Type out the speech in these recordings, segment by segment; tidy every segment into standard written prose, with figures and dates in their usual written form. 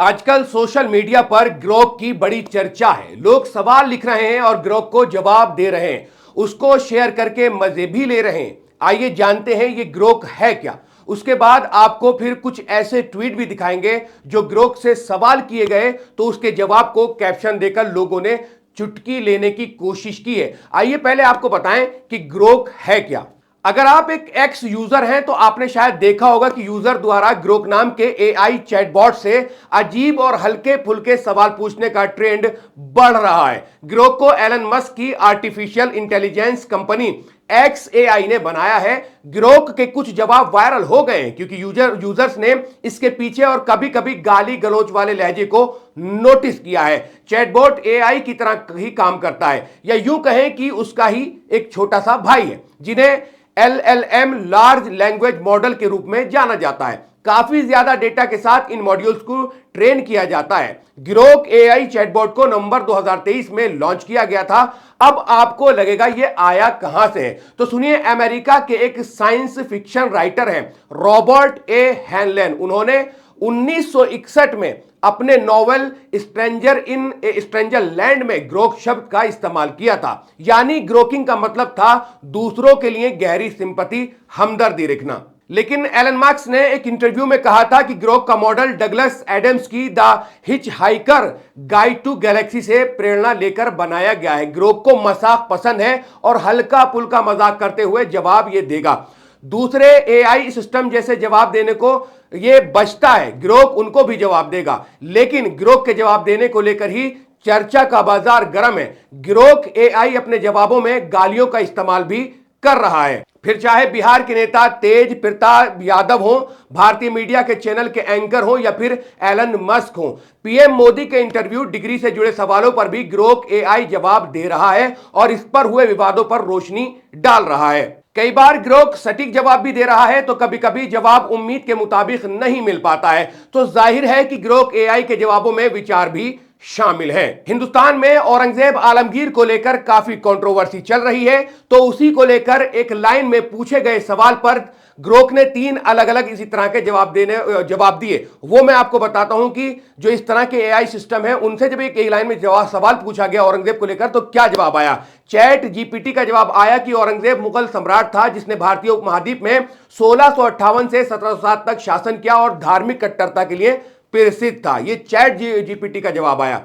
आजकल social media पर Grok की बड़ी चर्चा है। लोग सवाल लिख रहे हैं और ग्रोक को जवाब दे रहे हैं, उसको शेयर करके मजे भी ले रहे हैं। आइए जानते हैं ये ग्रोक है क्या। उसके बाद आपको फिर कुछ ऐसे ट्वीट भी दिखाएंगे जो ग्रोक से सवाल किए गए तो उसके जवाब को कैप्शन देकर लोगों ने चुटकी लेने की कोशिश की है। आइए पहले आपको बताएं कि ग्रोक है क्या। अगर आप एक एक्स यूजर हैं तो आपने शायद देखा होगा कि यूजर द्वारा ग्रोक नाम के एआई चैटबॉट से अजीब और हल्के फुल्के सवाल पूछने का ट्रेंड बढ़ रहा है। ग्रोक को एलन मस्क की artificial intelligence company x AI ने बनाया है। ग्रोक के कुछ जवाब वायरल हो गए हैं क्योंकि यूजर्स ने इसके पीछे और कभी कभी गाली गलौज वाले लहजे को नोटिस किया है। चैटबॉट एआई की तरह ही काम करता है, या यूं कहें कि उसका ही एक छोटा सा भाई है, जिन्हें एलएलएम लार्ज लैंग्वेज मॉडल के रूप में जाना जाता है। काफी ज्यादा डेटा के साथ इन मॉड्यूल्स को ट्रेन किया जाता है। ग्रोक एआई चैटबॉट को नवंबर 2023 में लॉन्च किया गया था। अब आपको लगेगा ये आया कहां से है, तो सुनिए। अमेरिका के एक साइंस फिक्शन राइटर हैं रॉबर्ट ए हैनलेन। उन्होंने 1961 में अपने नॉवेल स्ट्रेंजर लैंड में ग्रोक शब्द का इस्तेमाल किया था। यानी ग्रोकिंग का मतलब था दूसरों के लिए गहरी सिंपैथी, हमदर्दी रखना। लेकिन एलन मार्क्स ने एक इंटरव्यू में कहा था कि ग्रोक का मॉडल डगलस एडम्स की the hitchhiker guide to galaxy से प्रेरणा लेकर बनाया गया है। ग्रोक को मजाक पसंद है और हल्का फुल्का मजाक करते हुए जवाब ये देगा। दूसरे एआई सिस्टम जैसे जवाब देने को ये बचता है, ग्रोक उनको भी जवाब देगा। लेकिन ग्रोक के जवाब देने को लेकर ही चर्चा का बाजार गर्म है। ग्रोक एआई अपने जवाबों में गालियों का इस्तेमाल भी कर रहा है। फिर चाहे बिहार के नेता तेज प्रताप यादव हो, भारतीय मीडिया के चैनल के एंकर हो, या फिर एलन मस्क हो, पीएम मोदी के इंटरव्यू डिग्री से जुड़े सवालों पर भी ग्रोक एआई जवाब दे रहा है और इस पर हुए विवादों पर रोशनी डाल रहा है। कई बार ग्रोक सटीक जवाब भी दे रहा है तो कभी कभी जवाब उम्मीद के मुताबिक नहीं मिल पाता है। तो जाहिर है कि ग्रोक एआई के जवाबों में विचार भी शामिल है। हिंदुस्तान में औरंगजेब आलमगीर को लेकर काफी कंट्रोवर्सी चल रही है, तो उसी को लेकर एक लाइन में पूछे गए सवाल पर ग्रोक ने 3 अलग अलग इसी तरह के जवाब दिए। वो मैं आपको बताता हूं कि जो इस तरह के एआई सिस्टम है उनसे जब एक लाइन में सवाल पूछा गया औरंगजेब को लेकर तो क्या जवाब आया। चैट जीपीटी का जवाब आया कि औरंगजेब मुगल सम्राट था जिसने भारतीय उपमहाद्वीप में 1658 से 1707 तक शासन किया और धार्मिक कट्टरता के लिए प्रसिद्ध था। ये चैट जीपीटी का जवाब आया।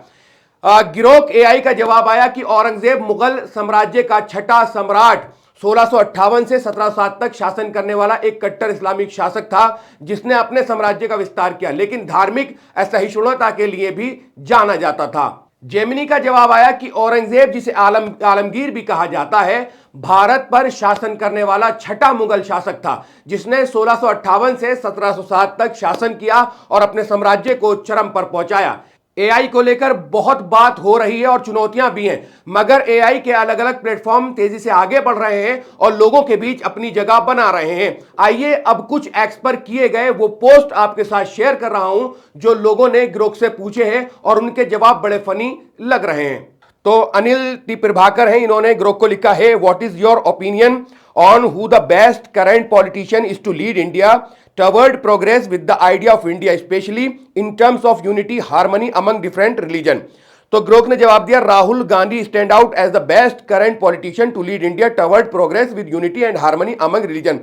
ग्रोक एआई का जवाब आया कि औरंगजेब मुगल साम्राज्य का छठा सम्राट, 1658 से 1707 तक शासन करने वाला एक कट्टर इस्लामिक शासक था जिसने अपने साम्राज्य का विस्तार किया, लेकिन धार्मिक असहिष्णुता के लिए भी जाना जाता था। जेमिनी का जवाब आया कि औरंगजेब, जिसे आलमगीर भी कहा जाता है, भारत पर शासन करने वाला छठा मुगल शासक था जिसने 1658 से 1707 तक शासन किया और अपने साम्राज्य को चरम पर पहुंचाया। एआई को लेकर बहुत बात हो रही है और चुनौतियां भी हैं, मगर एआई के अलग अलग प्लेटफॉर्म तेजी से आगे बढ़ रहे हैं और लोगों के बीच अपनी जगह बना रहे हैं। आइए अब कुछ एक्स पर किए गए वो पोस्ट आपके साथ शेयर कर रहा हूं जो लोगों ने ग्रोक से पूछे हैं और उनके जवाब बड़े फनी लग रहे हैं। तो अनिल टी प्रभाकर हैं, इन्होंने ग्रोक को लिखा है, what is your opinion on who the best current politician is to lead India toward progress with the idea of India, especially in terms of unity, harmony among different religion। तो Grok ने जवाब दिया, Rahul Gandhi stand out as the best current politician to lead India toward progress with unity and harmony among religion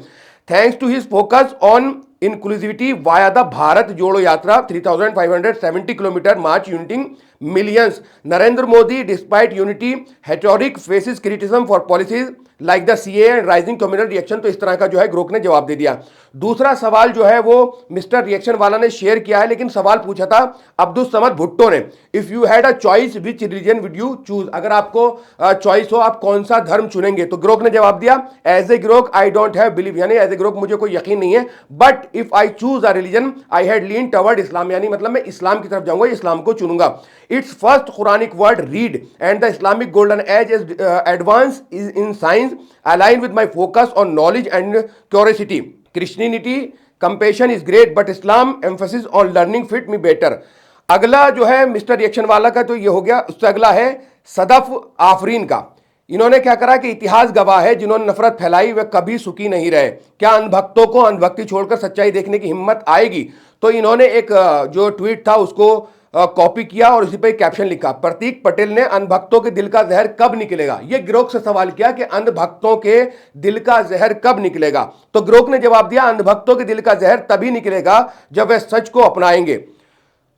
thanks to his focus on inclusivity via the Bharat Jodo Yatra 3570 kilometre march uniting millions. Narendra Modi despite unity rhetoric faces criticism for policies like the CA and rising communal reaction. तो इस तरह का जो है Grok ने जवाब दे दिया। दूसरा सवाल जो है वो मिस्टर रिएक्शन वाला ने शेयर किया है, लेकिन सवाल पूछा था अब्दुल समद भुट्टो ने, if you had a choice which religion would you choose, अगर आपको चॉइस हो आप कौन सा धर्म चुनेंगे। तो ग्रोक ने जवाब दिया, as a Grok I don't have believe, यानी एज ए ग्रोक मुझे कोई यकीन नहीं है, but if I choose a religion I had lean toward Islam, यानी मतलब मैं इस्लाम की तरफ जाऊंगा, इस्लाम को चुनूंगा। It's first Quranic word read and the Islamic golden age is advance in science align with my focus on knowledge and curiosity. Christianity compassion is great but Islam emphasis on learning fit me better. अगला जो है mister reaction वाला का तो ये हो गया। उससे अगला है सदफ आफरीन का, इन्होंने क्या करा कि इतिहास गवाह है, जिन्होंने नफरत फैलाई वे कभी सुखी नहीं रहे। क्या अनभक्तों को अनभक्ति छोड़कर सच्चाई देखने की हिम्मत आएगी? तो इन्होंने एक जो ट्वीट था उसको कॉपी किया और उसी पे कैप्शन लिखा, प्रतीक पटेल ने अनभक्तों के दिल का जहर कब निकलेगा। ये ग्रोक से सवाल किया कि अनभक्तों के दिल का जहर कब निकलेगा। तो ग्रोक ने जवाब दिया, अनभक्तों के दिल का जहर तभी निकलेगा जब वे सच को अपनाएंगे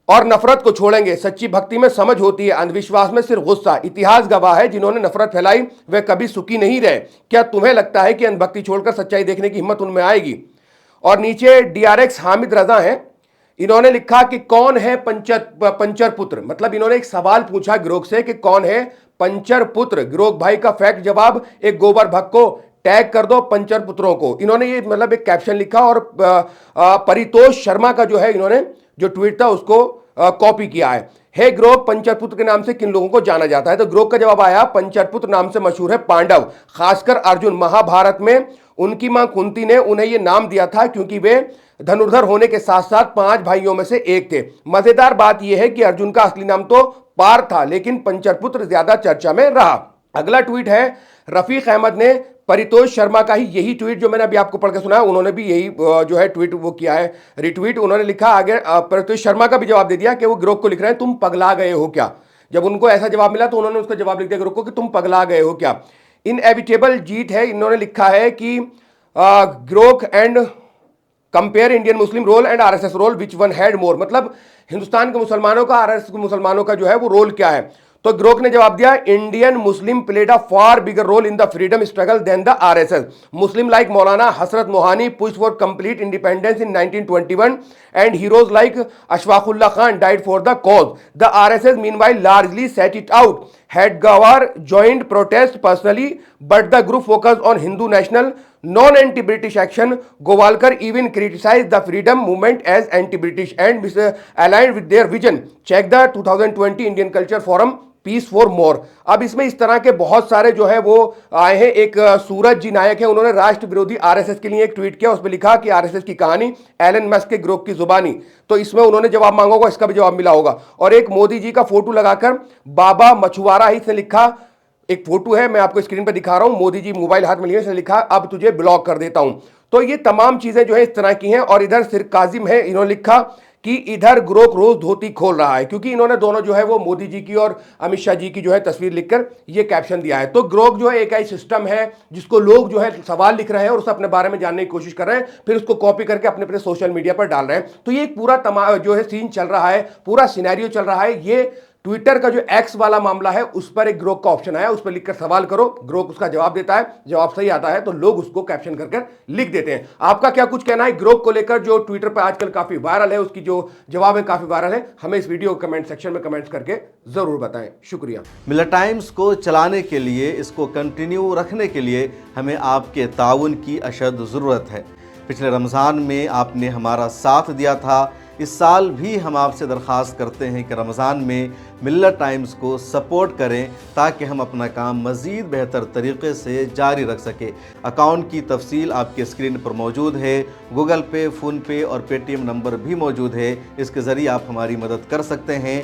और नफरत को छोड़ेंगे। सच्ची भक्ति में समझ होती है, अंधविश्वास में सिर्फ गुस्सा। इतिहास गवाह है, जिन्होंने नफरत फैलाई वे कभी सुखी नहीं रहे। क्या तुम्हें लगता है कि अनभक्ति छोड़कर सच्चाई देखने की हिम्मत उनमें आएगी? और नीचे DRX हामिद रजा हैं, इन्होंने लिखा कि कौन है पंचर पुत्र। मतलब इन्होंने एक सवाल पूछा ग्रोक से कि कौन है पंचर पुत्र। ग्रोक भाई का फैक्ट जवाब, एक गोबर भक्त को टैग कर दो पंचर पुत्रों को। इन्होंने ये मतलब एक कैप्शन लिखा और परितोष शर्मा का जो है इन्होंने जो ट्वीट था उसको कॉपी किया है। हे ग्रोक, पंचरपुत्र के नाम से किन लोगों को जाना जाता है? तो ग्रोक का जवाब आया, पंचरपुत्र नाम से मशहूर है पांडव, खासकर अर्जुन। महाभारत में उनकी मां कुंती ने उन्हें यह नाम दिया था क्योंकि वे धनुर्धर होने के साथ साथ 5 भाइयों में से एक थे। मजेदार बात यह है कि अर्जुन का असली नाम तो पार्थ था, लेकिन पंचरपुत्र ज्यादा चर्चा में रहा। अगला ट्वीट है रफीक अहमद ने परितोष शर्मा का ही यही ट्वीट जो मैंने अभी आपको पढ़ के सुनाया, उन्होंने भी यही जो है ट्वीट वो किया है, रिट्वीट। उन्होंने लिखा आगे, परितोष शर्मा का भी जवाब दे दिया कि वो ग्रोक को लिख रहे हैं, तुम पगला गए हो क्या। जब उनको ऐसा जवाब मिला तो उन्होंने उसका जवाब लिख दिया ग्रोक को कि तुम पगला गए हो क्या। इनएविटेबल जीत है, इन्होंने लिखा है कि Grok and compare Indian Muslim role and RSS role, which one had more. मतलब हिंदुस्तान के मुसलमानों का RSS के मुसलमानों का जो है वो रोल क्या है। तो ग्रोक ने जवाब दिया, Indian Muslim played a far bigger role in the freedom struggle than the RSS। Muslim like Maulana Hasrat Mohani push for complete independence in 1921 and heroes like Ashfaqulla Khan died for the cause. The RSS meanwhile largely set it out. Hedgewar joined protest personally, but the group focused on Hindu national, non-anti-British action. Golwalkar even criticized the freedom movement as anti-British and aligned with their vision. Check the 2020 Indian Culture Forum peace for more. अब इसमें इस तरह के बहुत सारे जो है वो आए हैं। एक सूरज जी नायक है, उन्होंने राष्ट्र विरोधी RSS के लिए एक ट्वीट किया, उसमें लिखा कि RSS की कहानी एलन मस्क के ग्रोक की जुबानी। तो इसमें उन्होंने जवाब मांगा होगा, इसका भी जवाब मिला होगा। और एक मोदी जी का फोटो लगाकर बाबा मछुआरा ही से लिखा, एक फोटो है मैं आपको स्क्रीन पर दिखा रहा हूं, मोदी जी मोबाइल हाथ में लिए इसने लिखा अब तुझे ब्लॉक कर देता हूं। तो ये तमाम चीजें जो है इस तरह की हैं। और इधर सिर काजिम है, इन्होंने लिखा कि इधर ग्रोक रोज धोती खोल रहा है, क्योंकि इन्होंने दोनों जो है वो मोदी जी की और अमित शाह जी की जो है तस्वीर लिखकर ये कैप्शन दिया है। तो ग्रोक जो है एक ऐसा सिस्टम है जिसको लोग जो है सवाल लिख रहे हैं और उसे अपने बारे में जानने की कोशिश कर रहे हैं, फिर उसको कॉपी करके अपने अपने सोशल मीडिया पर डाल रहे हैं। तो ये एक पूरा जो है सीन चल रहा है, पूरा सिनेरियो चल रहा है। ये ट्विटर का जो एक्स वाला मामला है उस पर एक ग्रोक का ऑप्शन आया, उस पर लिखकर सवाल करो, ग्रोक उसका जवाब देता है, जवाब सही आता है तो लोग उसको कैप्शन कर लिख देते हैं। आपका क्या कुछ कहना है ग्रोक को लेकर, जो ट्विटर पर आजकल काफी वायरल है, उसकी जो जवाब है काफी वायरल है? हमें इस वीडियो कमेंट सेक्शन में कमेंट्स करके जरूर बताएं। शुक्रिया। मिलत टाइम्स को चलाने के लिए, इसको कंटिन्यू रखने के लिए हमें आपके ताउन की अशद ज़रूरत है। पिछले रमज़ान में आपने हमारा साथ दिया था, इस साल भी हम आपसे दरख्वास्त करते हैं कि रमज़ान में मिल्लत टाइम्स को सपोर्ट करें ताकि हम अपना काम मज़ीद बेहतर तरीक़े से जारी रख सकें। अकाउंट की तफसील आपके स्क्रीन पर मौजूद है, गूगल पे, फ़ोन पे और पेटीएम नंबर भी मौजूद है, इसके ज़रिए आप हमारी मदद कर सकते हैं।